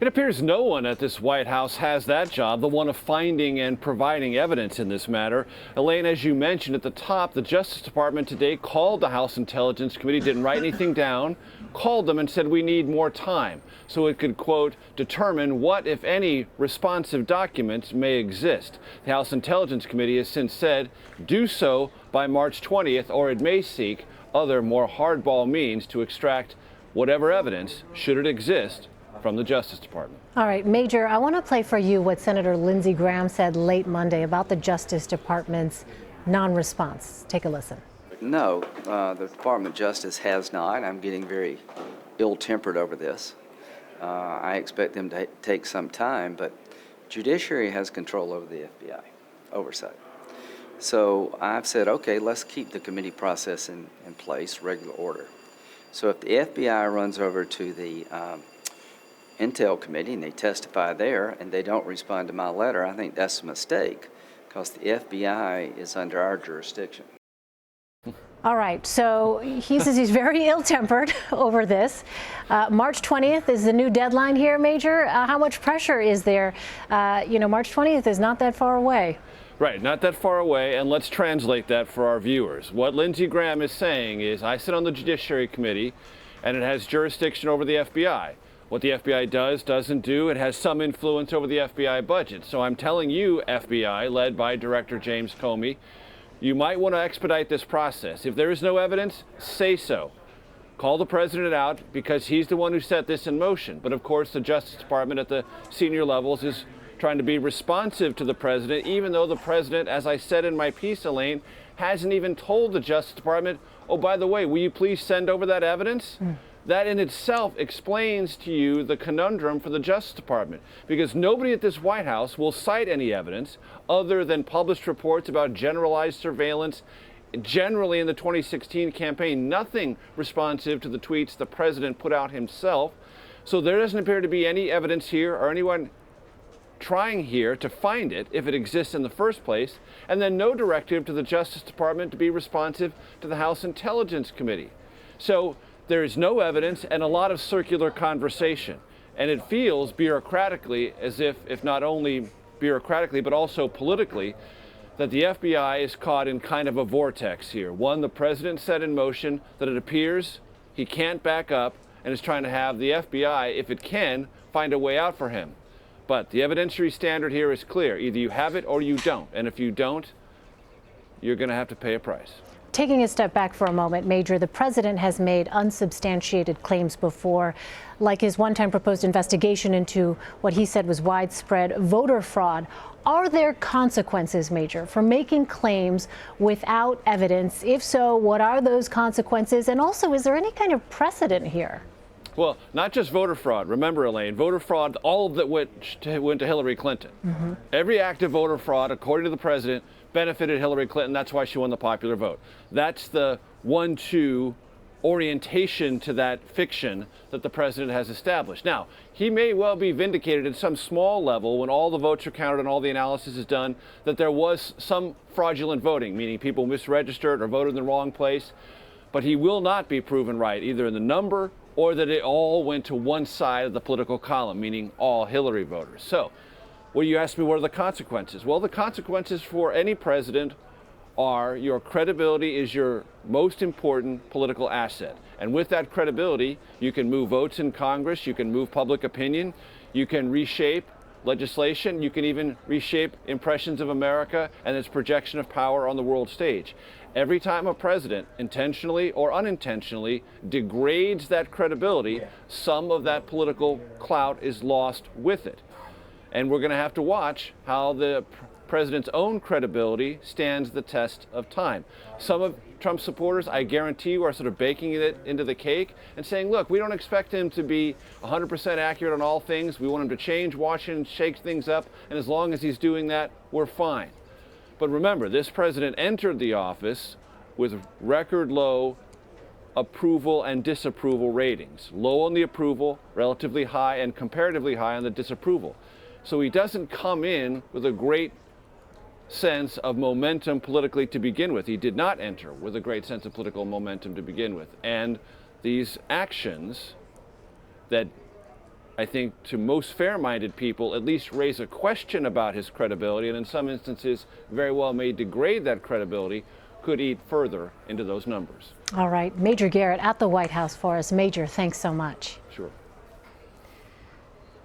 It appears no one at this White House has that job, the one of finding and providing evidence in this matter. Elaine, as you mentioned at the top, the Justice Department today called the House Intelligence Committee, didn't write anything down, called them and said we need more time so it could, quote, determine what, if any, responsive documents may exist. The House Intelligence Committee has since said do so by March 20th, or it may seek other more hardball means to extract whatever evidence, should it exist, from the Justice Department. All right, Major, I want to play for you what Senator Lindsey Graham said late Monday about the Justice Department's non-response. Take a listen. No, the Department of Justice has not. I'm getting very ill-tempered over this. I expect them to take some time, but Judiciary has control over the FBI, oversight. So I've said, okay, let's keep the committee process in place, regular order. So if the FBI runs over to the Intel Committee and they testify there and they don't respond to my letter, I think that's a mistake because the FBI is under our jurisdiction. All right, so he says he's very ill-tempered over this. March 20th is the new deadline here, Major. How much pressure is there? March 20th is not that far away. Right, not that far away, and let's translate that for our viewers. What Lindsey Graham is saying is, I sit on the Judiciary Committee, and it has jurisdiction over the FBI. What the FBI doesn't do, it has some influence over the FBI budget. So I'm telling you, FBI, led by Director James Comey, you might want to expedite this process. If there is no evidence, say so. Call the president out because he's the one who set this in motion. But of course, the Justice Department at the senior levels is trying to be responsive to the president, even though the president, as I said in my piece, Elaine, hasn't even told the Justice Department, oh, by the way, will you please send over that evidence? That in itself explains to you the conundrum for the Justice Department, because nobody at this White House will cite any evidence other than published reports about generalized surveillance generally in the 2016 campaign, nothing responsive to the tweets the president put out himself. So there doesn't appear to be any evidence here or anyone trying here to find it if it exists in the first place, and then no directive to the Justice Department to be responsive to the House Intelligence Committee. So there is no evidence and a lot of circular conversation. And it feels bureaucratically as if not only bureaucratically, but also politically, that the FBI is caught in kind of a vortex here. One, the president set in motion that it appears he can't back up and is trying to have the FBI, if it can, find a way out for him. But the evidentiary standard here is clear. Either you have it or you don't. And if you don't, you're going to have to pay a price. Taking a step back for a moment, Major, the president has made unsubstantiated claims before, like his one-time proposed investigation into what he said was widespread voter fraud. Are there consequences, Major, for making claims without evidence? If so, what are those consequences? And also, is there any kind of precedent here? Well, not just voter fraud. Remember, Elaine, voter fraud, all of that went to Hillary Clinton. Every act of voter fraud, according to the president, benefited Hillary Clinton. That's why she won the popular vote. That's the 1-2 orientation to that fiction that the president has established. Now, he may well be vindicated at some small level when all the votes are counted and all the analysis is done that there was some fraudulent voting, meaning people misregistered or voted in the wrong place. But he will not be proven right, either in the number or that it all went to one side of the political column, meaning all Hillary voters. So, well, you asked me what are the consequences? Well, the consequences for any president are your credibility is your most important political asset. And with that credibility, you can move votes in Congress, you can move public opinion, you can reshape legislation, you can even reshape impressions of America and its projection of power on the world stage. Every time a president, intentionally or unintentionally, degrades that credibility, some of that political clout is lost with it. And we're going to have to watch how the president's own credibility stands the test of time. Some of Trump's supporters, I guarantee you, are sort of baking it into the cake and saying, look, we don't expect him to be 100% accurate on all things. We want him to change Washington, shake things up, and as long as he's doing that, we're fine. But remember, this president entered the office with record low approval and disapproval ratings. Low on the approval, relatively high, and comparatively high on the disapproval. So he doesn't come in with a great sense of momentum politically to begin with. He did not enter with a great sense of political momentum to begin with. And these actions that I think to most fair-minded people, at least raise a question about his credibility, and in some instances very well may degrade that credibility, could eat further into those numbers. All right, Major Garrett at the White House for us. Major, thanks so much. Sure.